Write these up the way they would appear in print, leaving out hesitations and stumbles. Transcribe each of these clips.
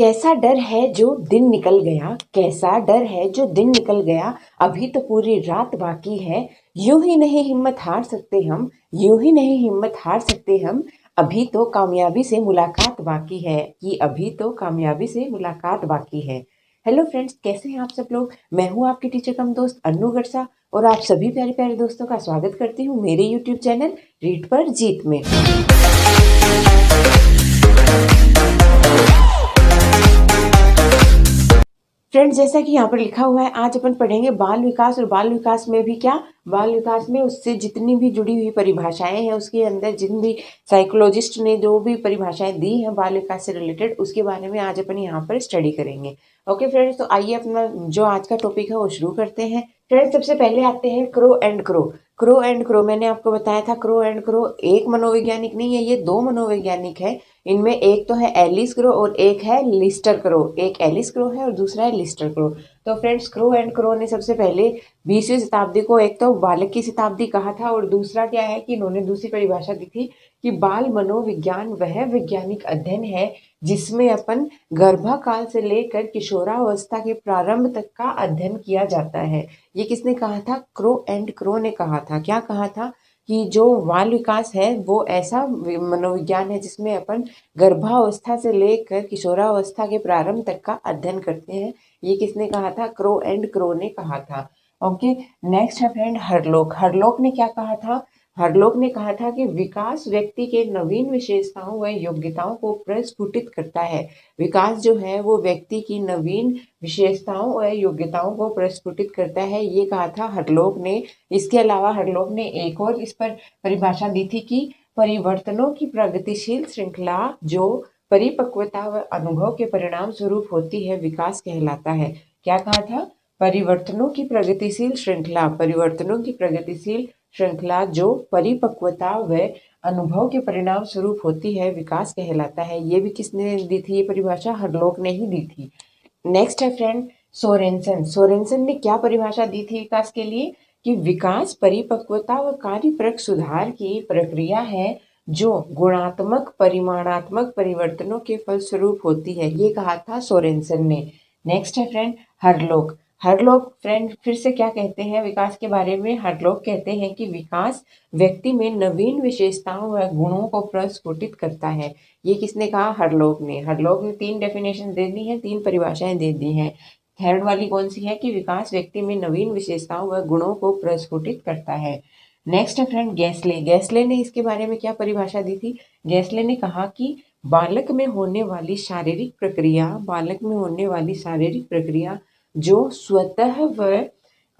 कैसा डर है जो दिन निकल गया, कैसा डर है जो दिन निकल गया, अभी तो पूरी रात बाकी है। यूं ही नहीं हिम्मत हार सकते हम, यूं ही नहीं हिम्मत हार सकते हम, अभी तो कामयाबी से मुलाकात बाकी है, कि अभी तो कामयाबी से मुलाकात बाकी है। हेलो फ्रेंड्स, कैसे हैं आप सब लोग। मैं हूं आपकी टीचर कम दोस्त अन्नू गरसा और आप सभी प्यारे प्यारे दोस्तों का स्वागत करती हूं मेरे यूट्यूब चैनल रीड पर जीत में। फ्रेंड्स, जैसा कि यहाँ पर लिखा हुआ है, आज अपन पढ़ेंगे बाल विकास। और बाल विकास में भी क्या, बाल विकास में उससे जितनी भी जुड़ी हुई परिभाषाएं हैं, उसके अंदर जिन भी साइकोलॉजिस्ट ने जो भी परिभाषाएं दी हैं बाल विकास से रिलेटेड, उसके बारे में आज अपन यहाँ पर स्टडी करेंगे। ओके फ्रेंड्स, तो आइए अपना जो आज का टॉपिक है वो शुरू करते हैं। फ्रेंड्स, सबसे पहले आते हैं crow and crow. Crow and crow मैंने आपको बताया था, क्रो एंड क्रो एक मनोवैज्ञानिक नहीं है, ये दो मनोवैज्ञानिक है। इनमें एक तो है एलिस क्रो और एक है लिस्टर क्रो। एक एलिस क्रो है और दूसरा है लिस्टर क्रो। तो फ्रेंड्स, क्रो एंड क्रो ने सबसे पहले 20वीं शताब्दी को एक तो बालक की शताब्दी कहा था, और दूसरा क्या है कि इन्होंने दूसरी परिभाषा दी थी कि बाल मनोविज्ञान वह वैज्ञानिक अध्ययन है जिसमें अपन गर्भाकाल से लेकर किशोरावस्था के प्रारंभ तक का अध्ययन किया जाता है। ये किसने कहा था? क्रो एंड क्रो ने कहा था। क्या कहा था? कि जो बाल विकास है वो ऐसा मनोविज्ञान है जिसमें अपन गर्भावस्था से लेकर किशोरावस्था के प्रारंभ तक का अध्ययन करते हैं। ये किसने कहा था? क्रो एंड क्रो ने कहा था। ओके, नेक्स्ट है फ्रेंड हरलोक। हरलोक ने क्या कहा था? हरलोक ने कहा था कि विकास व्यक्ति के नवीन विशेषताओं व योग्यताओं को प्रस्फुटित करता है। विकास जो है वो व्यक्ति की नवीन विशेषताओं और योग्यताओं को प्रस्फुटित करता है, ये कहा था हरलोक ने। इसके अलावा हरलोक ने एक और इस पर परिभाषा दी थी कि परिवर्तनों की प्रगतिशील श्रृंखला जो परिपक्वता व अनुभव के परिणाम स्वरूप होती है, विकास कहलाता है। क्या कहा था? परिवर्तनों की प्रगतिशील श्रृंखला, परिवर्तनों की प्रगतिशील श्रृंखला जो परिपक्वता व अनुभव के परिणाम स्वरूप होती है, विकास कहलाता है। ये भी किसने दी थी? ये परिभाषा हरलोक ने ही दी थी। नेक्स्ट है फ्रेंड सोरेनसन। सोरेनसन ने क्या परिभाषा दी थी विकास के लिए? कि विकास परिपक्वता व कार्यपरक सुधार की प्रक्रिया है जो गुणात्मक परिमाणात्मक परिवर्तनों के फलस्वरूप होती है। ये कहा था सोरेनसन ने। नेक्स्ट है फ्रेंड हरलोक। हरलोक फ्रेंड फिर से क्या कहते हैं विकास के बारे में? हरलोक कहते हैं कि विकास व्यक्ति में नवीन विशेषताओं व गुणों को प्रस्फुटित करता है। ये किसने कहा? हरलोक ने। हरलोक ने 3 डेफिनेशन दे दी है, 3 परिभाषाएं दे दी हैं। थर्ड वाली कौन सी है? कि विकास व्यक्ति में नवीन विशेषताओं व गुणों को प्रस्फुटित करता है। नेक्स्ट है फ्रेंड गैसले। गैसले ने इसके बारे में क्या परिभाषा दी थी? गैसले ने कहा कि बालक में होने वाली शारीरिक प्रक्रिया, बालक में होने वाली शारीरिक प्रक्रिया जो स्वतः व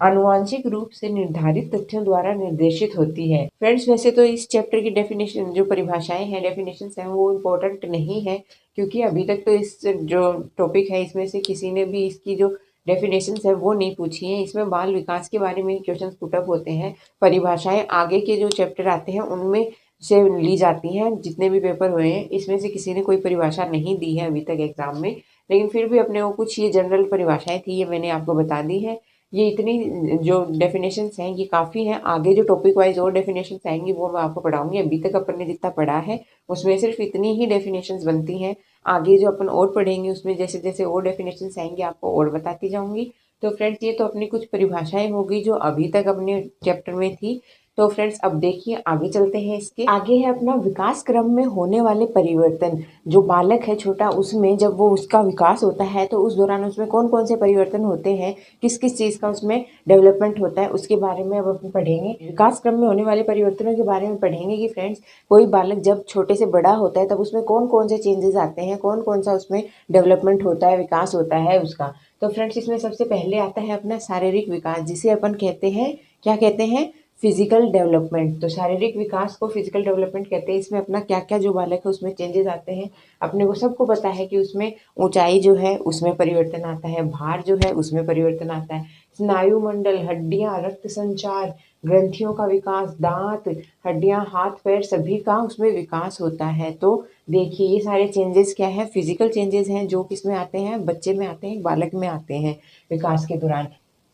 आनुवांशिक रूप से निर्धारित तथ्यों द्वारा निर्देशित होती है। फ्रेंड्स, वैसे तो इस चैप्टर की डेफिनेशन जो परिभाषाएं हैं, डेफिनेशंस हैं, वो इम्पोर्टेंट नहीं है, क्योंकि अभी तक तो इस जो टॉपिक है इसमें से किसी ने भी इसकी जो डेफिनेशंस है वो नहीं पूछी है। इसमें बाल विकास के बारे में क्वेश्चंस पुटअप होते हैं। परिभाषाएं आगे के जो चैप्टर आते हैं उनमें से ली जाती हैं। जितने भी पेपर हुए हैं इसमें से किसी ने कोई परिभाषा नहीं दी है अभी तक एग्जाम में, लेकिन फिर भी अपने को कुछ ये जनरल परिभाषाएं थी, ये मैंने आपको बता दी है। ये इतनी जो डेफिनेशंस हैं ये काफ़ी हैं। आगे जो टॉपिक वाइज और डेफिनेशंस आएंगी वो मैं आपको पढ़ाऊंगी। अभी तक अपन ने जितना पढ़ा है उसमें सिर्फ इतनी ही डेफिनेशंस बनती हैं। आगे जो अपन और पढ़ेंगे उसमें जैसे जैसे और डेफिनेशंस आएंगी आपको और बताती जाऊंगी। तो फ्रेंड्स, ये तो अपनी कुछ परिभाषाएं होगी जो अभी तक अपने चैप्टर में थी। तो फ्रेंड्स, अब देखिए आगे चलते हैं। इसके आगे है अपना विकास क्रम में होने वाले परिवर्तन। जो बालक है छोटा, उसमें जब वो उसका विकास होता है तो उस दौरान उसमें कौन कौन से परिवर्तन होते हैं, किस किस चीज़ का उसमें डेवलपमेंट होता है, उसके बारे में अब अपन पढ़ेंगे। विकास क्रम में होने वाले परिवर्तनों के बारे में पढ़ेंगे कि फ्रेंड्स कोई बालक जब छोटे से बड़ा होता है तब उसमें कौन कौन से चेंजेस आते हैं, कौन कौन सा उसमें डेवलपमेंट होता है, विकास होता है उसका। तो फ्रेंड्स, इसमें सबसे पहले आता है अपना शारीरिक विकास, जिसे अपन कहते हैं, क्या कहते हैं? Physical development. तो शारीरिक विकास को फिजिकल डेवलपमेंट कहते हैं। इसमें अपना क्या क्या जो बालक है उसमें चेंजेस आते हैं। अपने को सबको पता है कि उसमें ऊंचाई जो है उसमें परिवर्तन आता है, भार जो है उसमें परिवर्तन आता है, स्नायु मंडल, हड्डियां, रक्त संचार, ग्रंथियों का विकास, दांत, हड्डियां, हाथ पैर, सभी का उसमें विकास होता है। तो देखिए ये सारे चेंजेस क्या है? फिजिकल चेंजेस हैं जो किसमें आते हैं? बच्चे में आते हैं, बालक में आते हैं विकास के दौरान।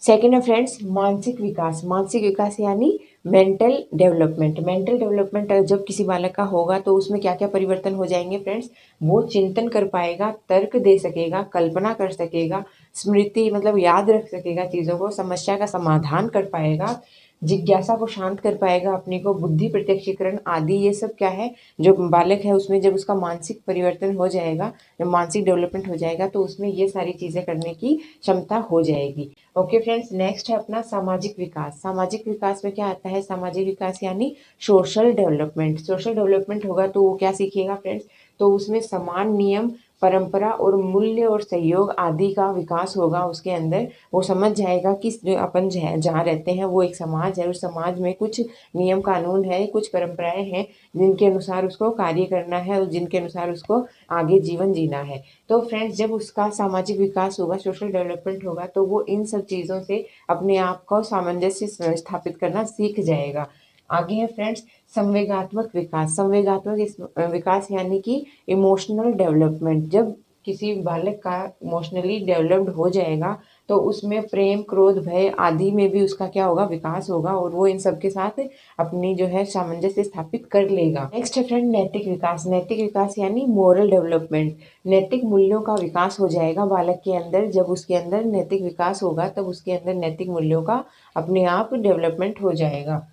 सेकेंड है फ्रेंड्स मानसिक विकास। मानसिक विकास यानी मेंटल डेवलपमेंट जब किसी बालक का होगा तो उसमें क्या क्या परिवर्तन हो जाएंगे फ्रेंड्स। वो चिंतन कर पाएगा, तर्क दे सकेगा, कल्पना कर सकेगा, स्मृति मतलब याद रख सकेगा चीज़ों को, समस्या का समाधान कर पाएगा, जिज्ञासा को शांत कर पाएगा अपने को, बुद्धि प्रत्यक्षीकरण आदि, ये सब क्या है जो बालक है उसमें जब उसका मानसिक परिवर्तन हो जाएगा, जब मानसिक डेवलपमेंट हो जाएगा तो उसमें ये सारी चीज़ें करने की क्षमता हो जाएगी। ओके फ्रेंड्स, नेक्स्ट है अपना सामाजिक विकास। सामाजिक विकास में क्या आता है, सामाजिक विकास यानी सोशल डेवलपमेंट। सोशल डेवलपमेंट होगा तो वो क्या सीखेगा फ्रेंड्स, तो उसमें समान नियम, परंपरा और मूल्य और सहयोग आदि का विकास होगा उसके अंदर। वो समझ जाएगा कि जो अपन जहाँ रहते हैं वो एक समाज है, उस समाज में कुछ नियम कानून है, कुछ परंपराएं हैं जिनके अनुसार उसको कार्य करना है और जिनके अनुसार उसको आगे जीवन जीना है। तो फ्रेंड्स, जब उसका सामाजिक विकास होगा, सोशल डेवलपमेंट होगा, तो वो इन सब चीज़ों से अपने आप को सामंजस्य स्थापित करना सीख जाएगा। आगे है फ्रेंड्स संवेगात्मक विकास। विकास यानी कि इमोशनल डेवलपमेंट। जब किसी बालक का इमोशनली डेवलप्ड हो जाएगा तो उसमें प्रेम, क्रोध, भय आदि में भी उसका क्या होगा, विकास होगा और वो इन सब के साथ अपनी जो है सामंजस्य स्थापित कर लेगा। नेक्स्ट है फ्रेंड नैतिक विकास। नैतिक विकास यानी मोरल डेवलपमेंट। नैतिक मूल्यों का विकास हो जाएगा बालक के अंदर। जब उसके अंदर नैतिक विकास होगा तब उसके अंदर नैतिक मूल्यों का अपने आप डेवलपमेंट हो जाएगा।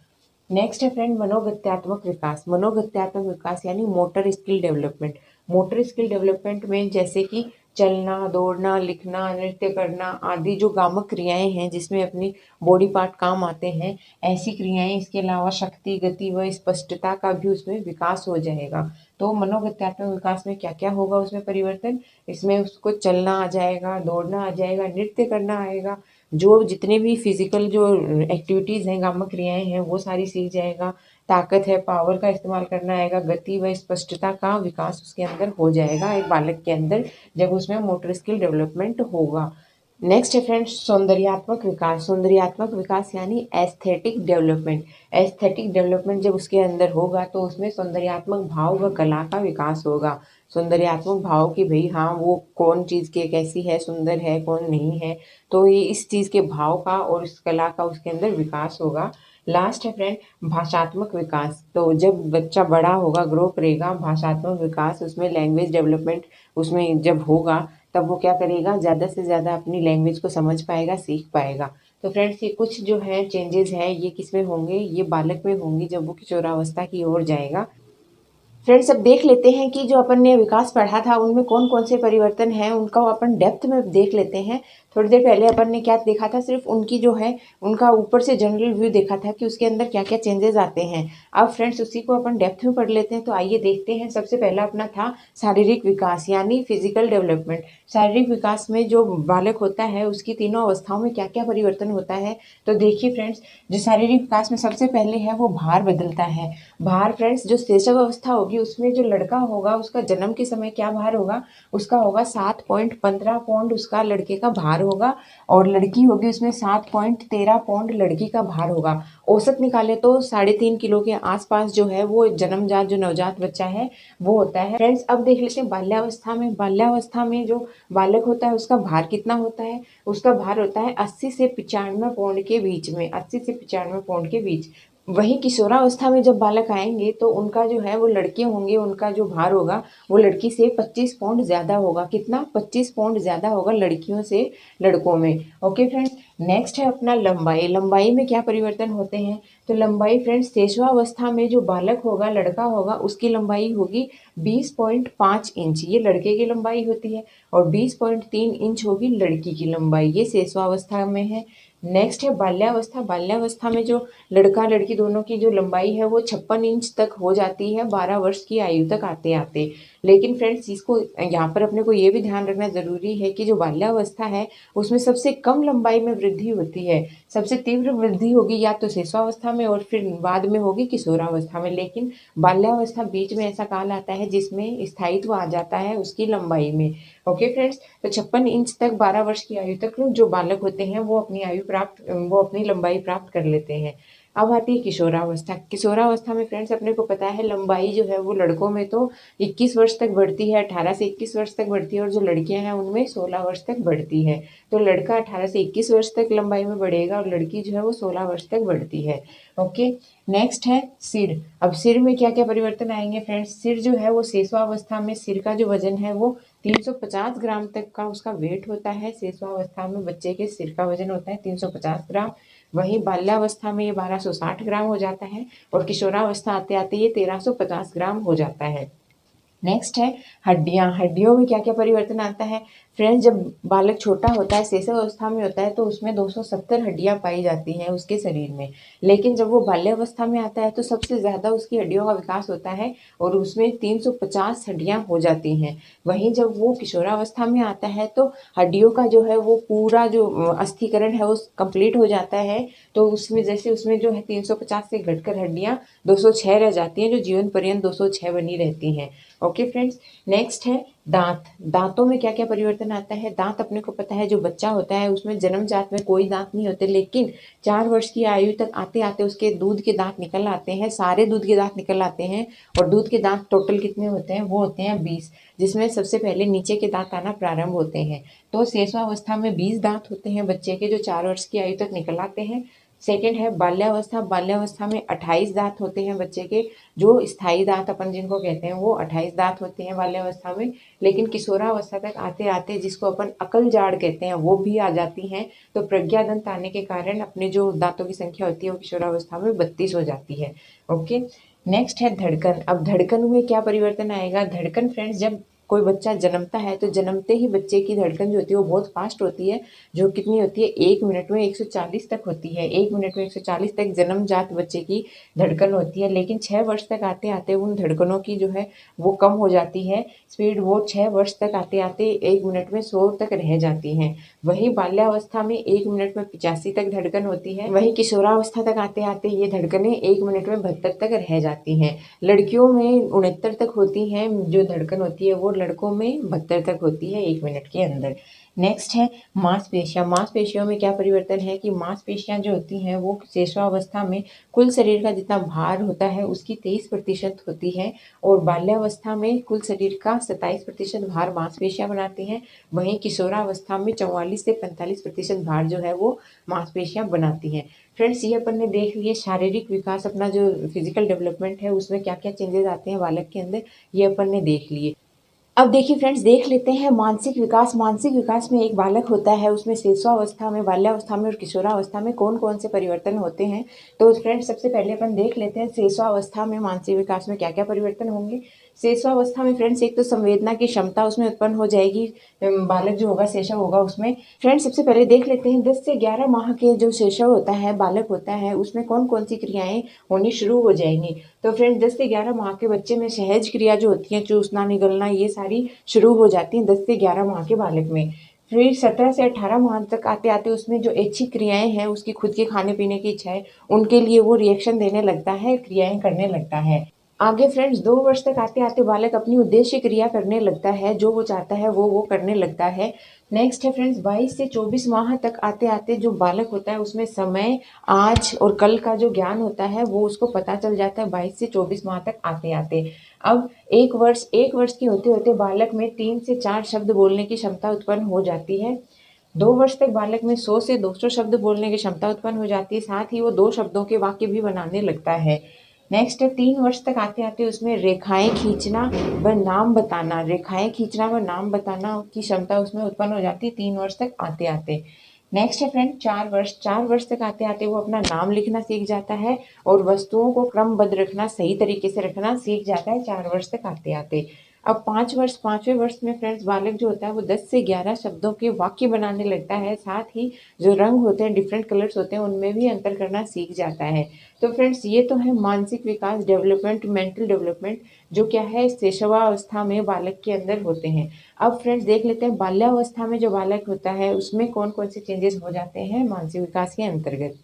नेक्स्ट है फ्रेंड मनोगत्यात्मक विकास। मनोगत्यात्मक विकास यानी motor skill development. Motor skill development में जैसे कि चलना, दौड़ना, लिखना, नृत्य करना आदि जो गामक क्रियाएं हैं जिसमें अपनी बॉडी पार्ट काम आते हैं, ऐसी क्रियाएं। इसके अलावा शक्ति, गति व स्पष्टता का भी उसमें विकास हो जाएगा। तो मनोगत्यात्मक विकास में क्या क्या होगा उसमें परिवर्तन, इसमें उसको चलना आ जाएगा, दौड़ना आ जाएगा, नृत्य करना आएगा, जो जितने भी फिजिकल जो एक्टिविटीज़ हैं, कामक क्रियाएं हैं, वो सारी सीख जाएगा। ताकत है, पावर का इस्तेमाल करना आएगा, गति व स्पष्टता का विकास उसके अंदर हो जाएगा एक बालक के अंदर जब उसमें मोटर स्किल डेवलपमेंट होगा। नेक्स्ट है फ्रेंड्स सौंदर्यात्मक विकास। सौंदर्यात्मक विकास यानी एस्थेटिक डेवलपमेंट। एस्थेटिक डेवलपमेंट जब उसके अंदर होगा तो उसमें सौंदर्यात्मक भाव व कला का विकास होगा। सौंदर्यात्मक भाव कि भाई हाँ वो कौन चीज़ के कैसी है, सुंदर है, कौन नहीं है, तो ये इस चीज़ के भाव का और इस कला का उसके अंदर विकास होगा। लास्ट है फ्रेंड भाषात्मक विकास। तो जब बच्चा बड़ा होगा, ग्रो करेगा, भाषात्मक विकास उसमें लैंग्वेज डेवलपमेंट उसमें जब होगा तब वो क्या करेगा, ज़्यादा से ज़्यादा अपनी लैंग्वेज को समझ पाएगा, सीख पाएगा। तो फ्रेंड्स ये कुछ जो है चेंजेस हैं ये किस में होंगे, ये बालक में होंगी जब वो किशोरावस्था की ओर जाएगा। फ्रेंड्स अब देख लेते हैं कि जो अपन ने विकास पढ़ा था उनमें कौन कौन से परिवर्तन हैं, उनका अपन डेप्थ में देख लेते हैं। थोड़ी देर पहले अपन ने क्या देखा था, सिर्फ उनकी जो है उनका ऊपर से जनरल व्यू देखा था कि उसके अंदर क्या क्या चेंजेस आते हैं। अब फ्रेंड्स उसी को अपन डेप्थ में पढ़ लेते हैं। तो आइए देखते हैं। सबसे पहला अपना था शारीरिक विकास यानी फिजिकल डेवलपमेंट। शारीरिक विकास में जो बालक होता है उसकी तीनों अवस्थाओं में क्या क्या परिवर्तन होता है। तो देखिए फ्रेंड्स, जो शारीरिक विकास में सबसे पहले है वो भार बदलता है। भार फ्रेंड्स जो शैशव अवस्था होगी उसमें जो लड़का होगा उसका जन्म के समय क्या भार होगा, उसका होगा 7.15 पौंड उसका लड़के का भार होगा, और लड़की होगी उसमें 7.13 पौंड लड़की का भार होगा। औसत निकाले तो 3.5 किलो के आसपास जो है वो जन्मजात जो नवजात बच्चा है वो होता है। फ्रेंड्स अब देख लेते हैं बाल्यावस्था में। बाल्यावस्था में जो बालक होता है उसका भार कितना होता है, उसका भार होता है 80 से 95 पौंड के बीच में, 80 से 95 पौंड के बीच। वहीं किशोरावस्था में जब बालक आएंगे तो उनका जो है वो लड़के होंगे, उनका जो भार होगा वो लड़की से 25 पौंड ज़्यादा होगा। कितना, 25 पौंड ज़्यादा होगा लड़कियों से लड़कों में। ओके फ्रेंड्स, नेक्स्ट है अपना लंबाई। लंबाई में क्या परिवर्तन होते हैं, तो लंबाई फ्रेंड्स शैशवावस्था में जो बालक होगा, लड़का होगा, उसकी लंबाई होगी 20.5 इंच, ये लड़के की लंबाई होती है, और 20.3 इंच होगी लड़की की लंबाई, ये शैशवावस्था में है। नेक्स्ट है बाल्यावस्था। बाल्यावस्था में जो लड़का लड़की दोनों की जो लंबाई है वो 56 इंच तक हो जाती है 12 वर्ष की आयु तक आते आते। लेकिन फ्रेंड्स इसको यहाँ पर अपने को ये भी ध्यान रखना ज़रूरी है कि जो बाल्यावस्था है उसमें सबसे कम लंबाई में वृद्धि होती है। सबसे तीव्र वृद्धि होगी या तो शैशवावस्था में और फिर बाद में होगी किशोरावस्था में, लेकिन बाल्यावस्था बीच में ऐसा काल आता है जिसमें स्थायित्व आ जाता है उसकी लंबाई में। ओके फ्रेंड्स, तो 56 इंच तक 12 वर्ष की आयु तक जो बालक होते हैं वो अपनी लंबाई प्राप्त कर लेते हैं। अब आती है किशोरावस्था। किशोरावस्था में फ्रेंड्स अपने को पता है लंबाई जो है वो लड़कों में तो 21 वर्ष तक बढ़ती है, 18 से 21 वर्ष तक बढ़ती है, और जो लड़कियां हैं उनमें 16 वर्ष तक बढ़ती है। तो लड़का 18 से 21 वर्ष तक लंबाई में बढ़ेगा और लड़की जो है वो 16 वर्ष तक बढ़ती है। ओके। नेक्स्ट है सिर। अब सिर में क्या क्या परिवर्तन आएंगे फ्रेंड्स? सिर जो है वो शेषवावस्था में सिर का जो वजन है वो 350 ग्राम तक का उसका वेट होता है। शेषवावस्था में बच्चे के सिर का वजन होता है 350 ग्राम। वहीं बाल्यावस्था में ये 1260 ग्राम हो जाता है और किशोरावस्था आते आते ये 1350 ग्राम हो जाता है। नेक्स्ट है हड्डियां। हड्डियों में क्या क्या परिवर्तन आता है फ्रेंड्स? जब बालक छोटा होता है, शैशवावस्था में होता है, तो उसमें 270 हड्डियां पाई जाती हैं उसके शरीर में। लेकिन जब वो बाल्यावस्था में आता है तो सबसे ज़्यादा उसकी हड्डियों का विकास होता है और उसमें 350 हड्डियां हो जाती हैं। वहीं जब वो किशोरावस्था में आता है तो हड्डियों का जो है वो पूरा जो अस्थिकरण है वो कंप्लीट हो जाता है। तो उसमें जैसे उसमें जो है 350 से घटकर हड्डियां 206 रह जाती हैं, जो जीवन पर्यंत 206 बनी रहती हैं। Okay friends. नेक्स्ट है दांत। दांतों में क्या क्या परिवर्तन आता है? दांत अपने को पता है जो बच्चा होता है उसमें जन्मजात में कोई दांत नहीं होते, लेकिन 4 वर्ष की आयु तक आते आते उसके दूध के दांत निकल आते हैं, सारे दूध के दांत निकल आते हैं। और दूध के दांत टोटल कितने होते हैं? वो होते हैं 20, जिसमें सबसे पहले नीचे के दांत आना प्रारंभ होते हैं। तो शेषवावस्था में 20 दांत होते हैं बच्चे के, जो 4 वर्ष की आयु तक निकल आते हैं। सेकेंड है बाल्यावस्था। बाल्यावस्था में 28 दांत होते हैं बच्चे के, जो स्थायी दांत अपन जिनको कहते हैं वो 28 दांत होते हैं बाल्यावस्था में। लेकिन किशोरावस्था तक आते आते जिसको अपन अकल जाड़ कहते हैं वो भी आ जाती हैं। तो प्रज्ञा दंत आने के कारण अपने जो दांतों की संख्या होती है वो किशोरावस्था में 32 हो जाती है। ओके। नेक्स्ट है धड़कन। अब धड़कन में क्या परिवर्तन आएगा? धड़कन फ्रेंड्स, जब कोई बच्चा जन्मता है तो जन्मते ही बच्चे की धड़कन जो होती है वो बहुत फास्ट होती है, जो कितनी होती है? 1 मिनट में 140 तक होती है। 1 मिनट में 140 तक जन्मजात बच्चे की धड़कन होती है। लेकिन 6 वर्ष तक आते आते उन धड़कनों की जो है वो कम हो जाती है स्पीड। वो 6 वर्ष तक आते आते 1 मिनट में 100 तक रह जाती हैं। वही बाल्यावस्था में 1 मिनट में 85 तक धड़कन होती है। वही किशोरावस्था तक आते आते ये धड़कनें 1 मिनट में 72 तक रह जाती हैं। लड़कियों में 69 तक होती हैं जो धड़कन होती है, वो लड़कों में 72 तक होती है 1 मिनट के अंदर। नेक्स्ट है मांसपेशियां। मांसपेशियों में क्या परिवर्तन है कि मांसपेशियां जो होती हैं वो शेषवावस्था में कुल शरीर का जितना भार होता है उसकी 23% होती है, और बाल्यावस्था में कुल शरीर का 27% भार मांसपेशियां बनाती हैं। वहीं किशोरावस्था में 44 से 45% भार जो है वो मांसपेशियां बनाती हैं। फ्रेंड्स, ये अपन ने देख लिए शारीरिक विकास, अपना जो फिजिकल डेवलपमेंट है उसमें क्या क्या चेंजेस आते हैं बालक के अंदर, ये अपन ने देख लिए। अब देखिए फ्रेंड्स, देख लेते हैं मानसिक विकास। मानसिक विकास में एक बालक होता है, उसमें शिशुअवस्था में, बाल्यावस्था में और किशोरावस्था में कौन कौन से परिवर्तन होते हैं। तो फ्रेंड्स, सबसे पहले अपन देख लेते हैं शिशुअवस्था में मानसिक विकास में क्या क्या परिवर्तन होंगे। शिशुअवस्था में फ्रेंड्स एक तो संवेदना की क्षमता उसमें उत्पन्न हो जाएगी। बालक जो होगा, शैशव होगा उसमें। फ्रेंड्स, सबसे पहले देख लेते हैं 10 से 11 माह के जो शैशव होता है, बालक होता है, उसमें कौन कौन सी क्रियाएं होनी शुरू हो जाएंगी। तो फ्रेंड्स, 10 से 11 माह के बच्चे में सहज क्रिया जो होती है, चूसना निगलना, ये सारी शुरू हो जाती हैं 10 से 11 माह के बालक में। फिर 17 से 18 माह तक आते आते उसमें जो ऐच्छिक क्रियाएं हैं, उसकी खुद के खाने पीने की इच्छा है, उनके लिए वो रिएक्शन देने लगता है, क्रियाएं करने लगता है। आगे फ्रेंड्स 2 वर्ष तक आते आते बालक अपनी उद्देश्य क्रिया करने लगता है, जो वो चाहता है वो करने लगता है। नेक्स्ट है फ्रेंड्स 22 से 24 माह तक आते आते जो बालक होता है उसमें समय, आज और कल का जो ज्ञान होता है वो उसको पता चल जाता है 22 से 24 माह तक आते आते। अब 1 वर्ष के होते होते बालक में 3 से 4 शब्द बोलने की क्षमता उत्पन्न हो जाती है। 2 वर्ष तक बालक में 100 से 200 शब्द बोलने की क्षमता उत्पन्न हो जाती है, साथ ही वो 2 शब्दों के वाक्य भी बनाने लगता है। नेक्स्ट है 3 वर्ष तक आते आते उसमें रेखाएं खींचना व नाम बताना, रेखाएं खींचना व नाम बताना की क्षमता उसमें उत्पन्न हो जाती है 3 वर्ष तक आते आते। नेक्स्ट है फ्रेंड 4 वर्ष। 4 वर्ष तक आते आते वो अपना नाम लिखना सीख जाता है और वस्तुओं को क्रमबद्ध रखना, सही तरीके से रखना सीख जाता है 4 वर्ष तक आते आते। अब 5 वर्ष, 5वें वर्ष में फ्रेंड्स बालक जो होता है वो 10 से 11 शब्दों के वाक्य बनाने लगता है, साथ ही जो रंग होते हैं, डिफरेंट कलर्स होते हैं, उनमें भी अंतर करना सीख जाता है। तो फ्रेंड्स, ये तो है मानसिक विकास, डेवलपमेंट, मेंटल डेवलपमेंट, जो क्या है शैशवावस्था में बालक के अंदर होते हैं। अब फ्रेंड्स देख लेते हैं बाल्यावस्था में जो बालक होता है उसमें कौन कौन से चेंजेस हो जाते हैं मानसिक विकास के अंतर्गत।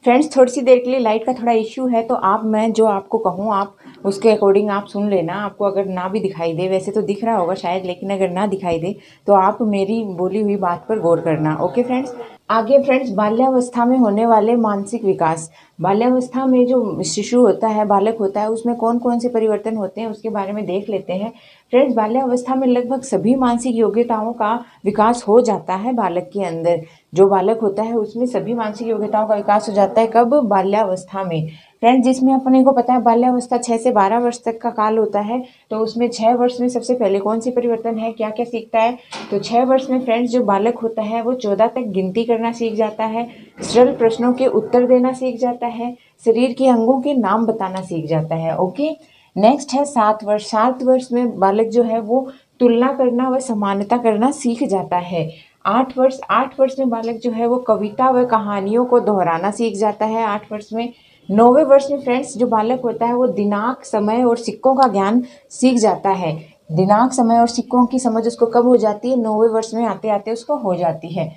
फ्रेंड्स थोड़ी सी देर के लिए लाइट का थोड़ा इश्यू है, तो मैं जो आपको कहूँ आप उसके अकॉर्डिंग आप सुन लेना। आपको अगर ना भी दिखाई दे, वैसे तो दिख रहा होगा शायद, लेकिन अगर ना दिखाई दे तो आप मेरी बोली हुई बात पर गौर करना। Okay friends. आगे फ्रेंड्स, बाल्यावस्था में होने वाले मानसिक विकास। बाल्यावस्था में जो शिशु होता है, बालक होता है, उसमें कौन कौन से परिवर्तन होते हैं उसके बारे में देख लेते हैं। फ्रेंड्स, बाल्यावस्था में लगभग सभी मानसिक योग्यताओं का विकास हो जाता है बालक के अंदर। जो बालक होता है उसमें सभी मानसिक योग्यताओं का विकास हो जाता है। कब? बाल्यावस्था में। फ्रेंड्स, जिसमें अपने को पता है बाल्यावस्था 6 से 12 वर्ष तक का काल होता है, तो उसमें 6 वर्ष में सबसे पहले कौन सी परिवर्तन है, क्या क्या सीखता है? तो 6 वर्ष में फ्रेंड्स जो बालक होता है वो 14 तक गिनती करना सीख जाता है, सरल प्रश्नों के उत्तर देना सीख जाता है, शरीर के अंगों के नाम बताना सीख जाता है। ओके। नेक्स्ट है 7 वर्ष। 7 वर्ष में बालक जो है वो तुलना करना व समानता करना सीख जाता है। 8 वर्ष में बालक जो है वो कविता व कहानियों को दोहराना सीख जाता है 8 वर्ष में। 9वें वर्ष में फ्रेंड्स जो बालक होता है वो दिनांक, समय और सिक्कों का ज्ञान सीख जाता है। दिनांक, समय और सिक्कों की समझ उसको कब हो जाती है? 9वें वर्ष में आते आते उसको हो जाती है।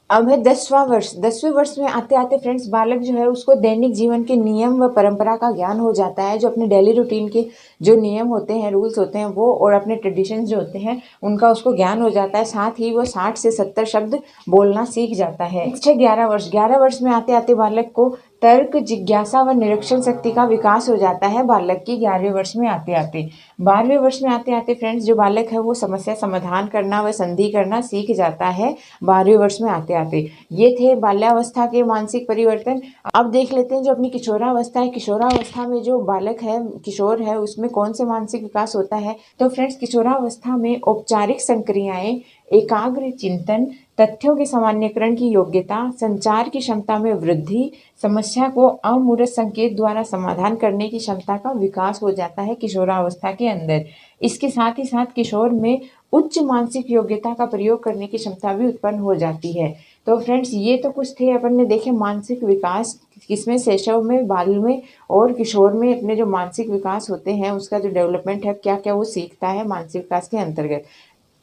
अब है 10वां वर्ष। 10वें वर्ष में आते आते फ्रेंड्स बालक जो है उसको दैनिक जीवन के नियम व परंपरा का ज्ञान हो जाता है। जो अपने डेली रूटीन के जो नियम होते हैं, रूल्स होते हैं वो, और अपने ट्रेडिशंस जो होते हैं उनका उसको ज्ञान हो जाता है। साथ ही वो 60 से 70 शब्द बोलना सीख जाता है। नेक्स्ट है 11 वर्ष। 11 वर्ष में आते आते बालक को तर्क, जिज्ञासा व निरीक्षण शक्ति का विकास हो जाता है बालक की 11वें वर्ष में आते आते। 12वें वर्ष में आते आते फ्रेंड्स जो बालक है वो समस्या समाधान करना व संधि करना सीख जाता है 12वें वर्ष में आते आते। ये थे बाल्यावस्था के मानसिक परिवर्तन। अब देख लेते हैं जो अपनी किशोरावस्था है। किशोरावस्था में जो बालक है, किशोर है, उसमें कौन से मानसिक विकास होता है? तो फ्रेंड्स किशोरावस्था में औपचारिक संक्रियाएं, एकाग्र चिंतन, तथ्यों के सामान्यकरण की योग्यता, संचार की क्षमता में वृद्धि, समस्या को अमूर्त संकेत द्वारा समाधान करने की क्षमता का विकास हो जाता है किशोरावस्था के अंदर। इसके साथ ही साथ किशोर में उच्च मानसिक योग्यता का प्रयोग करने की क्षमता भी उत्पन्न हो जाती है। तो फ्रेंड्स ये तो कुछ थे अपन ने देखे मानसिक विकास, किसमें? शैशव में, बाल में और किशोर में अपने जो मानसिक विकास होते हैं उसका जो डेवलपमेंट है, क्या क्या वो सीखता है मानसिक विकास के अंतर्गत।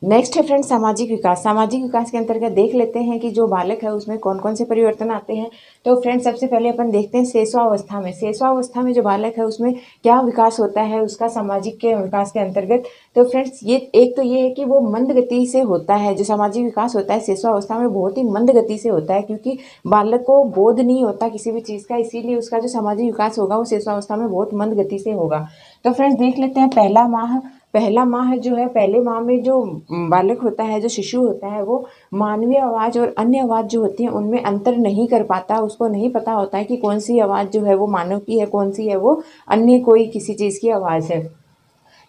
नेक्स्ट है फ्रेंड्स सामाजिक विकास। सामाजिक विकास के अंतर्गत देख लेते हैं कि जो बालक है उसमें कौन कौन से परिवर्तन आते हैं। तो फ्रेंड्स सबसे पहले अपन देखते हैं शैशवावस्था में। शैशवावस्था में जो बालक है उसमें क्या विकास होता है उसका सामाजिक के विकास के अंतर्गत। तो फ्रेंड्स ये एक तो ये है कि वो मंद गति से होता है। जो सामाजिक विकास होता है शैशवावस्था में बहुत ही मंद गति से होता है, क्योंकि बालक को बोध नहीं होता किसी भी चीज़ का, इसीलिए उसका जो सामाजिक विकास होगा वो शैशवावस्था में बहुत मंद गति से होगा। तो फ्रेंड्स देख लेते हैं पहला माह जो है, पहले माह में जो बालक होता है, जो शिशु होता है, वो मानवीय आवाज़ और अन्य आवाज़ जो होती है उनमें अंतर नहीं कर पाता। उसको नहीं पता होता है कि कौन सी आवाज़ जो है वो मानव की है, कौन सी है वो अन्य कोई किसी चीज़ की आवाज़ है।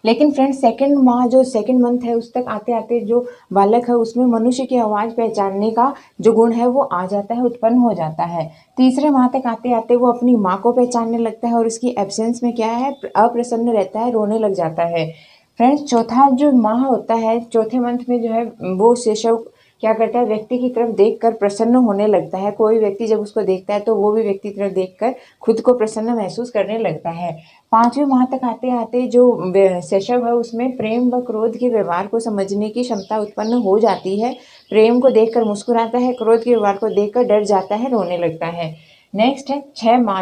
लेकिन फ्रेंड्स सेकंड मंथ है उस तक आते आते जो बालक है उसमें मनुष्य की आवाज़ पहचानने का जो गुण है वो आ जाता है, उत्पन्न हो जाता है। तीसरे माह तक आते आते वो अपनी माँ को पहचानने लगता है और उसकी एब्सेंस में क्या है, अप्रसन्न रहता है, रोने लग जाता है। फ्रेंड्स चौथा जो माह होता है, चौथे मंथ में जो है वो शिशु क्या करता है, व्यक्ति की तरफ देखकर प्रसन्न होने लगता है। कोई व्यक्ति जब उसको देखता है तो वो भी व्यक्ति की तरफ देखकर खुद को प्रसन्न महसूस करने लगता है। 5वें माह तक आते आते जो शिशु है उसमें प्रेम व क्रोध के व्यवहार को समझने की क्षमता उत्पन्न हो जाती है। प्रेम को देखकर मुस्कुराता है, क्रोध के व्यवहार को देखकर डर जाता है, रोने लगता है। नेक्स्ट है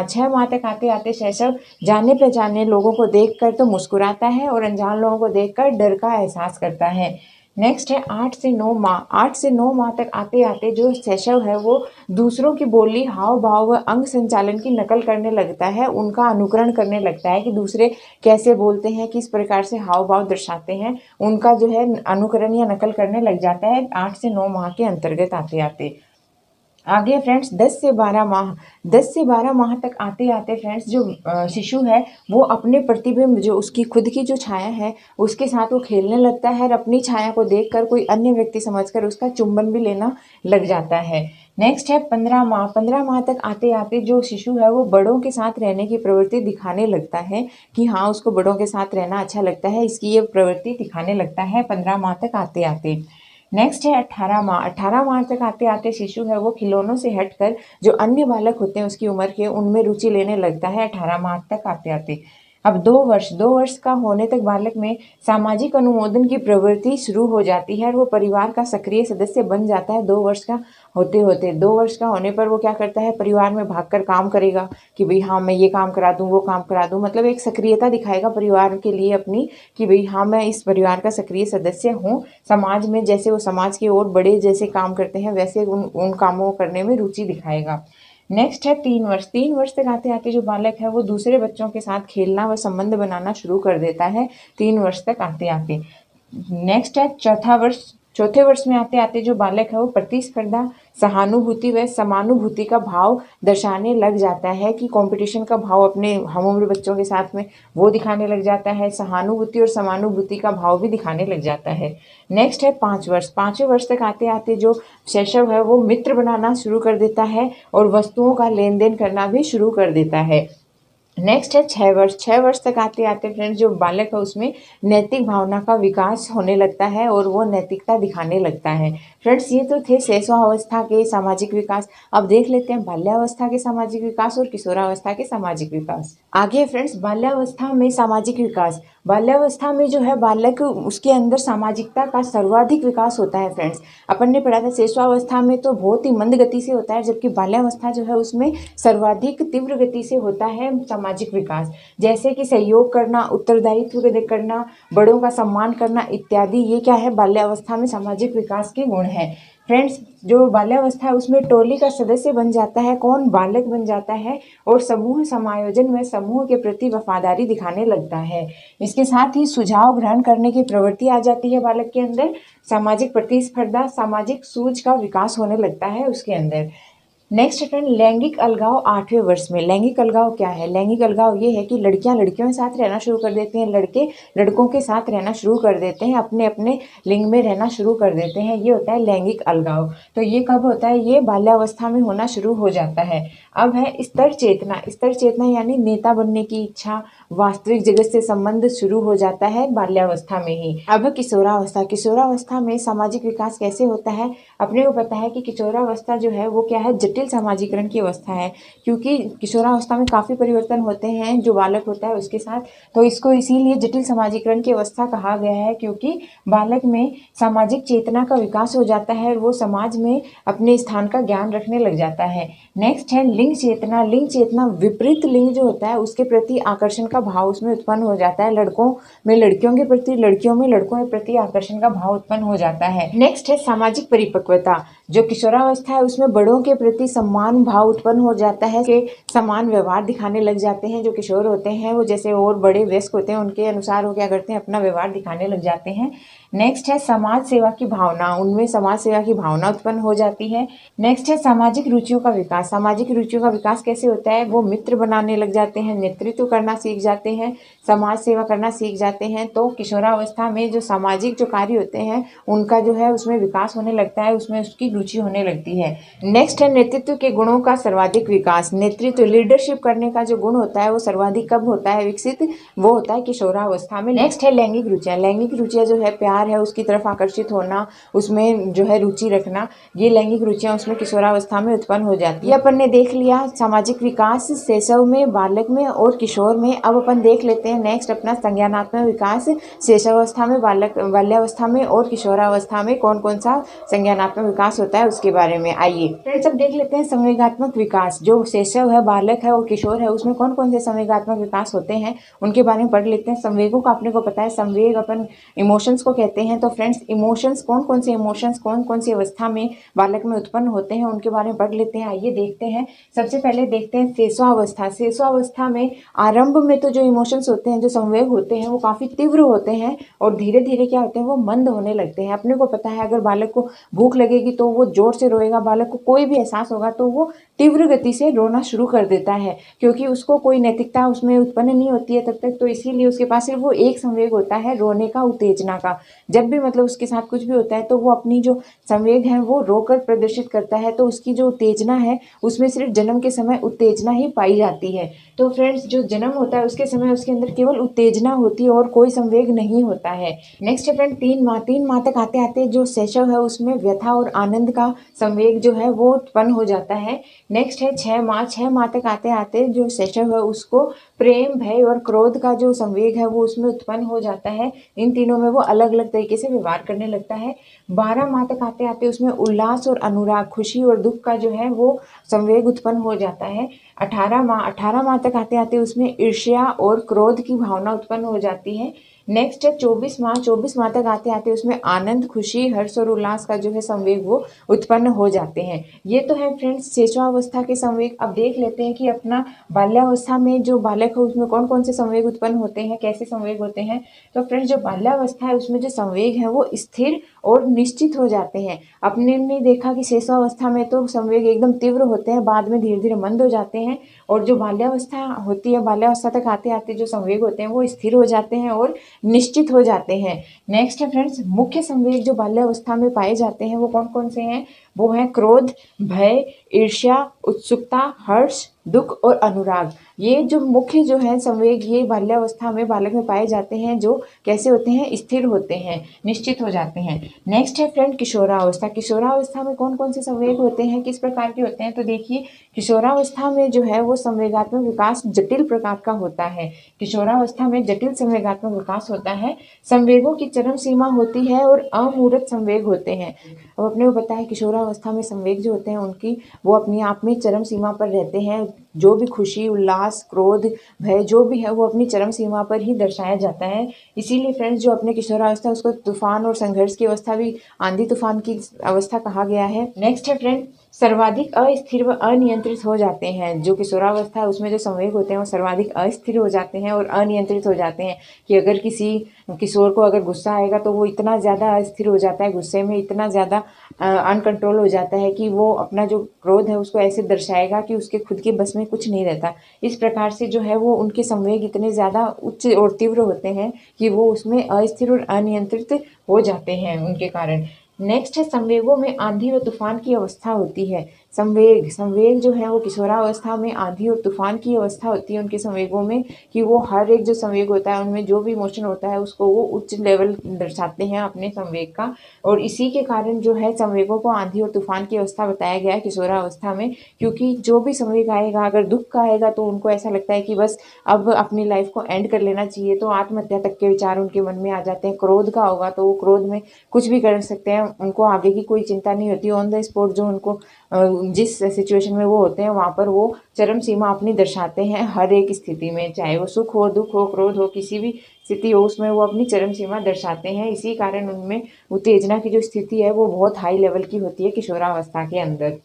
6 माह तक आते आते शिशु जाने पहचाने लोगों को देखकर तो मुस्कुराता है और अनजान लोगों को देखकर डर का एहसास करता है। नेक्स्ट है 8 से 9 माह तक आते आते जो शिशु है वो दूसरों की बोली, हाव भाव व अंग संचालन की नकल करने लगता है, उनका अनुकरण करने लगता है कि दूसरे कैसे बोलते हैं, किस प्रकार से हाव भाव दर्शाते हैं, उनका जो है अनुकरण या नकल करने लग जाता है 8 से 9 माह के अंतर्गत आते आते। आगे फ्रेंड्स 10 से 12 माह तक आते आते फ्रेंड्स जो शिशु है वो अपने प्रतिबिंब, जो उसकी खुद की जो छाया है उसके साथ वो खेलने लगता है और अपनी छाया को देखकर कोई अन्य व्यक्ति समझकर उसका चुंबन भी लेना लग जाता है। नेक्स्ट है 15 माह तक आते आते जो शिशु है वो बड़ों के साथ रहने की प्रवृत्ति दिखाने लगता है कि हाँ उसको बड़ों के साथ रहना अच्छा लगता है, इसकी ये प्रवृत्ति दिखाने लगता है 15 माह तक आते आते। नेक्स्ट है 18 माह तक आते आते शिशु है वो खिलौनों से हटकर जो अन्य बालक होते हैं उसकी उम्र के, उनमें रुचि लेने लगता है 18 माह तक आते आते। अब 2 वर्ष का होने तक बालक में सामाजिक अनुमोदन की प्रवृत्ति शुरू हो जाती है और वो परिवार का सक्रिय सदस्य बन जाता है। 2 वर्ष का होते होते 2 वर्ष का होने पर वो क्या करता है, परिवार में भागकर काम करेगा कि भाई हाँ मैं ये काम करा दूँ, वो काम करा दूँ, मतलब एक सक्रियता दिखाएगा परिवार के लिए अपनी कि भाई हाँ मैं इस परिवार का सक्रिय सदस्य हूँ। समाज में जैसे वो समाज की ओर बड़े जैसे काम करते हैं वैसे उन कामों को करने में रुचि दिखाएगा। नेक्स्ट है 3 वर्ष। 3 वर्ष तक आते आते जो बालक है वो दूसरे बच्चों के साथ खेलना व संबंध बनाना शुरू कर देता है। 3 वर्ष तक आते आते नेक्स्ट है 4था वर्ष। 4थे वर्ष में आते आते जो बालक है वो प्रतिस्पर्धा, सहानुभूति व समानुभूति का भाव दर्शाने लग जाता है कि कंपटीशन का भाव अपने हम उम्र बच्चों के साथ में वो दिखाने लग जाता है। सहानुभूति और समानुभूति का भाव भी दिखाने लग जाता है। नेक्स्ट है 5 वर्ष। 5वें वर्ष तक आते आते जो शैशव है वो मित्र बनाना शुरू कर देता है और वस्तुओं का लेन देन करना भी शुरू कर देता है। नेक्स्ट है 6 वर्ष। 6 वर्ष तक आते आते फ्रेंड्स जो बालक है उसमें नैतिक भावना का विकास होने लगता है और वो नैतिकता दिखाने लगता है। फ्रेंड्स ये तो थे शैशवावस्था के सामाजिक विकास। अब देख लेते हैं बाल्यावस्था के सामाजिक विकास और किशोरावस्था के सामाजिक विकास। आगे फ्रेंड्स बाल्यावस्था में सामाजिक विकास। बाल्यावस्था में जो है बालक उसके अंदर सामाजिकता का सर्वाधिक विकास होता है। फ्रेंड्स अपन ने पढ़ा था शैशवावस्था में तो बहुत ही मंद गति से होता है, जबकि बाल्यावस्था जो है उसमें सर्वाधिक तीव्र गति से होता है सामाजिक विकास। जैसे कि सहयोग करना, उत्तरदायित्व करना, बड़ों का सम्मान करना इत्यादि, ये क्या है बाल्यावस्था में सामाजिक विकास के गुण है। फ्रेंड्स जो बाल्यावस्था है उसमें टोली का सदस्य बन जाता है, कौन, बालक बन जाता है और समूह समायोजन में समूह के प्रति वफादारी दिखाने लगता है। इसके साथ ही सुझाव ग्रहण करने की प्रवृत्ति आ जाती है बालक के अंदर। सामाजिक प्रतिस्पर्धा, सामाजिक सूझ का विकास होने लगता है उसके अंदर। नेक्स्ट फ्रेंड लैंगिक अलगाव 8वें वर्ष में। लैंगिक अलगाव क्या है? लैंगिक अलगाव ये है कि लड़कियां लड़कियों के साथ रहना शुरू कर देते हैं, लड़के लड़कों के साथ रहना शुरू कर देते हैं, अपने अपने लिंग में रहना शुरू कर देते हैं। ये होता है लैंगिक अलगाव। तो ये कब होता है? ये बाल्यावस्था में होना शुरू हो जाता है। अब है स्तर चेतना। स्तर चेतना यानी नेता बनने की इच्छा, वास्तविक जगत से संबंध शुरू हो जाता है बाल्यावस्था में ही। अब किशोरावस्था। किशोरावस्था में सामाजिक विकास कैसे होता है? अपने को पता है कि किशोरावस्था जो है वो क्या है, जटिल सामाजिकरण की अवस्था है, क्योंकि किशोरावस्था में काफ़ी परिवर्तन होते हैं जो बालक होता है उसके साथ। तो इसको इसीलिए जटिल सामाजिकरण की अवस्था कहा गया है, क्योंकि बालक में सामाजिक चेतना का विकास हो जाता है और वो समाज में अपने स्थान का ज्ञान रखने लग जाता है। नेक्स्ट है लिंग चेतना। लिंग चेतना विपरीत लिंग जो होता है उसके प्रति आकर्षण का भाव उसमें उत्पन्न हो जाता है। लड़कों में लड़कियों के प्रति, लड़कियों में लड़कों के प्रति आकर्षण का भाव उत्पन्न हो जाता है। नेक्स्ट है सामाजिक परिपक्वता। जो किशोरावस्था है उसमें बड़ों के प्रति सम्मान भाव उत्पन्न हो जाता है कि समान व्यवहार दिखाने लग जाते हैं। जो किशोर होते हैं वो जैसे और बड़े वयस्क होते हैं उनके अनुसार वो क्या करते हैं, अपना व्यवहार दिखाने लग जाते हैं। नेक्स्ट है समाज सेवा की भावना। उनमें समाज सेवा की भावना उत्पन्न हो जाती है। नेक्स्ट है सामाजिक रुचियों का विकास। सामाजिक रुचियों का विकास कैसे होता है? वो मित्र बनाने लग जाते हैं, नेतृत्व करना सीख जाते हैं, समाज सेवा करना सीख जाते हैं। तो किशोरावस्था में जो सामाजिक जो कार्य होते हैं उनका जो है उसमें विकास होने लगता है, उसमें उसकी रुचि होने लगती है। नेक्स्ट है नेतृत्व के गुणों का सर्वाधिक विकास। नेतृत्व, लीडरशिप करने का जो गुण होता है वो सर्वाधिक कब होता है विकसित? वो होता है किशोरावस्था में। नेक्स्ट है लैंगिक रुचियाँ। लैंगिक रुचियाँ जो है प्यार है उसकी तरफ आकर्षित होना, उसमें जो है रुचि रखना, ये लैंगिक रुचियाँ उसमें किशोरावस्था में उत्पन्न हो जाती है। अपन ने देख लिया सामाजिक विकास शैशव में, बालक में और किशोर में। अब अपन देख लेते हैं नेक्स्ट अपना संज्ञानात्मक विकास शैशवावस्था में, बाल्यावस्था में और किशोरावस्था में कौन कौन सा संज्ञानात्मक विकास होता है उसके बारे में। आइए फ्रेंड्स अब देख लेते हैं संवेगात्मक विकास। जो शैशव है, बालक है और किशोर है उसमें कौन कौन से संवेगात्मक विकास होते हैं उनके बारे में पढ़ लेते हैं। संवेगों का अपने को पता है, संवेग अपन इमोशंस को कहते हैं। तो फ्रेंड्स इमोशंस कौन कौन से इमोशंस कौन कौन सी अवस्था में बालक में उत्पन्न होते हैं उनके बारे में पढ़ लेते हैं। आइए देखते हैं। सबसे पहले देखते हैं शैशवावस्था। शैशवावस्था में आरंभ में तो जो इमोशंस होते हैं, जो संवेग होते हैं वो काफ़ी तीव्र होते हैं और धीरे धीरे क्या होते हैं, वो मंद होने लगते हैं। अपने को पता है अगर बालक को भूख लगेगी तो वो जोर से रोएगा, बालक को कोई भी एहसास होगा तो वो तीव्र गति से रोना शुरू कर देता है, क्योंकि उसको कोई नैतिकता उसमें उत्पन्न नहीं होती है तब तक। तो इसीलिए उसके पास सिर्फ वो एक संवेग होता है रोने का, उत्तेजना का। जब भी मतलब उसके साथ कुछ भी होता है तो वो अपनी जो संवेग है वो रोकर प्रदर्शित करता है। तो उसकी जो उत्तेजना है उसमें सिर्फ जन्म के समय उत्तेजना ही पाई जाती है। तो फ्रेंड्स जो जन्म होता है उसके समय उसके अंदर केवल उत्तेजना होती है और कोई संवेग नहीं होता है। नेक्स्ट है फ्रेंड 3 माह तक आते आते जो शैशव है उसमें व्यथा और आनंद का संवेग जो है वो उत्पन्न हो जाता है। नेक्स्ट है 6 माह तक आते आते जो शैशव है उसको प्रेम भय और क्रोध का जो संवेग है वो उसमें उत्पन्न हो जाता है। इन तीनों में वो अलग अलग तरीके से व्यवहार करने लगता है। 12 माह तक आते आते उसमें उल्लास और अनुराग खुशी और दुख का जो है वो संवेग उत्पन्न हो जाता है। 18 माह तक आते आते उसमें ईर्ष्या और क्रोध की भावना उत्पन्न हो जाती है। नेक्स्ट है 24 माह तक आते आते उसमें आनंद खुशी हर्ष और उल्लास का जो है संवेग वो उत्पन्न हो जाते हैं। ये तो है फ्रेंड्स शैशवावस्था के संवेग। अब देख लेते हैं कि अपना बाल्यावस्था में जो बालक है उसमें कौन कौन से संवेग उत्पन्न होते हैं, कैसे संवेग होते हैं। तो फ्रेंड्स जो बाल्यावस्था है उसमें जो संवेग है वो स्थिर और निश्चित हो जाते हैं। अपने ने देखा कि शैशवावस्था में तो संवेग एकदम तीव्र होते हैं, बाद में धीरे धीरे मंद हो जाते हैं। और जो बाल्यावस्था होती है, बाल्यावस्था तक आते आते जो संवेग होते हैं वो स्थिर हो जाते हैं और निश्चित हो जाते हैं। नेक्स्ट है फ्रेंड्स मुख्य संवेग जो बाल्यावस्था में पाए जाते हैं वो कौन कौन से हैं। वो है क्रोध, भय, ईर्ष्या, उत्सुकता, हर्ष, दुख और अनुराग। ये जो मुख्य जो है संवेग ये बाल्यावस्था में बालक में पाए जाते हैं, जो कैसे होते हैं, स्थिर होते हैं, निश्चित हो जाते हैं। नेक्स्ट है फ्रेंड किशोरावस्था। किशोरावस्था में कौन कौन से संवेग होते हैं, किस प्रकार के होते हैं। तो देखिए किशोरावस्था में जो है वो संवेगात्मक विकास जटिल प्रकार का होता है। किशोरावस्था में जटिल संवेगात्मक विकास होता है, संवेगों की चरम सीमा होती है और अमूर्त संवेग होते हैं। अब अपने को पता है किशोरावस्था में संवेग जो होते हैं उनकी वो अपने आप में चरम सीमा पर रहते हैं। जो भी खुशी, उल्लास, क्रोध, भय जो भी है वो अपनी चरम सीमा पर ही दर्शाया जाता है। इसीलिए फ्रेंड्स जो अपने किशोरावस्था उसको तूफान और संघर्ष की अवस्था भी, आंधी तूफान की अवस्था कहा गया है। नेक्स्ट है फ्रेंड सर्वाधिक अस्थिर व अनियंत्रित हो जाते हैं। जो किशोरावस्था है उसमें जो संवेग होते हैं वो सर्वाधिक अस्थिर हो जाते हैं और अनियंत्रित हो जाते हैं कि अगर किसी किशोर को अगर गुस्सा आएगा तो वो इतना ज़्यादा अस्थिर हो जाता है, गुस्से में इतना ज़्यादा अनकंट्रोल हो जाता है कि वो अपना जो क्रोध है उसको ऐसे दर्शाएगा कि उसके खुद के बस में कुछ नहीं रहता। इस प्रकार से जो है वो उनके संवेग इतने ज़्यादा उच्च और तीव्र होते हैं कि वो उसमें अस्थिर और अनियंत्रित हो जाते हैं उनके कारण। नेक्स्ट है संवेगों में आंधी और तूफान की अवस्था होती है। संवेग जो है वो किशोरावस्था में आंधी और तूफान की अवस्था होती है उनके संवेगों में, कि वो हर एक जो संवेग होता है उनमें जो भी इमोशन होता है उसको वो उच्च लेवल दर्शाते हैं अपने संवेग का। और इसी के कारण जो है संवेगों को आंधी और तूफान की अवस्था बताया गया है किशोरावस्था में, क्योंकि जो भी संवेग आएगा, अगर दुख का आएगा तो उनको ऐसा लगता है कि बस अब अपनी लाइफ को एंड कर लेना चाहिए, तो आत्महत्या तक के विचार उनके मन में आ जाते हैं। क्रोध का होगा तो वो क्रोध में कुछ भी कर सकते हैं, उनको आगे की कोई चिंता नहीं होती। ऑन द स्पॉट जो उनको जिस सिचुएशन में वो होते हैं वहाँ पर वो चरम सीमा अपनी दर्शाते हैं हर एक स्थिति में, चाहे वो सुख हो, दुख हो, क्रोध हो, किसी भी स्थिति हो उसमें वो अपनी चरम सीमा दर्शाते हैं। इसी कारण उनमें उत्तेजना की जो स्थिति है वो बहुत हाई लेवल की होती है किशोरावस्था के अंदर।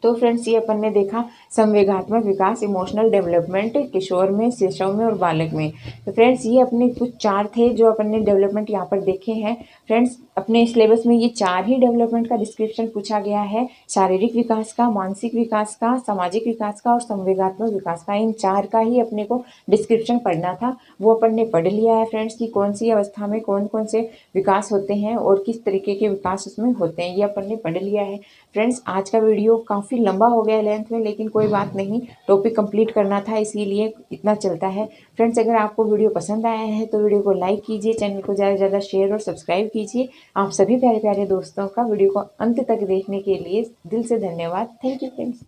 तो फ्रेंड्स ये अपन ने देखा संवेगात्मक विकास, इमोशनल डेवलपमेंट किशोर में, शैशव में और बालक में। तो फ्रेंड्स ये अपने कुछ 4 थे जो अपन ने डेवलपमेंट यहाँ पर देखे हैं। फ्रेंड्स अपने सिलेबस में ये 4 ही डेवलपमेंट का डिस्क्रिप्शन पूछा गया है, शारीरिक विकास का, मानसिक विकास का, सामाजिक विकास का और संवेगात्मक विकास का। इन 4 का ही अपने को डिस्क्रिप्शन पढ़ना था, वो अपन ने पढ़ लिया है फ्रेंड्स कि कौन सी अवस्था में कौन कौन से विकास होते हैं और किस तरीके के विकास उसमें होते हैं, ये अपन ने पढ़ लिया है। फ्रेंड्स आज का वीडियो काफ़ी लंबा हो गया लेंथ में, लेकिन कोई बात नहीं, टॉपिक कंप्लीट करना था इसीलिए इतना चलता है। फ्रेंड्स अगर आपको वीडियो पसंद आया है तो वीडियो को लाइक कीजिए, चैनल को ज़्यादा से ज़्यादा शेयर और सब्सक्राइब कीजिए। आप सभी प्यारे प्यारे दोस्तों का वीडियो को अंत तक देखने के लिए दिल से धन्यवाद। Thank you friends.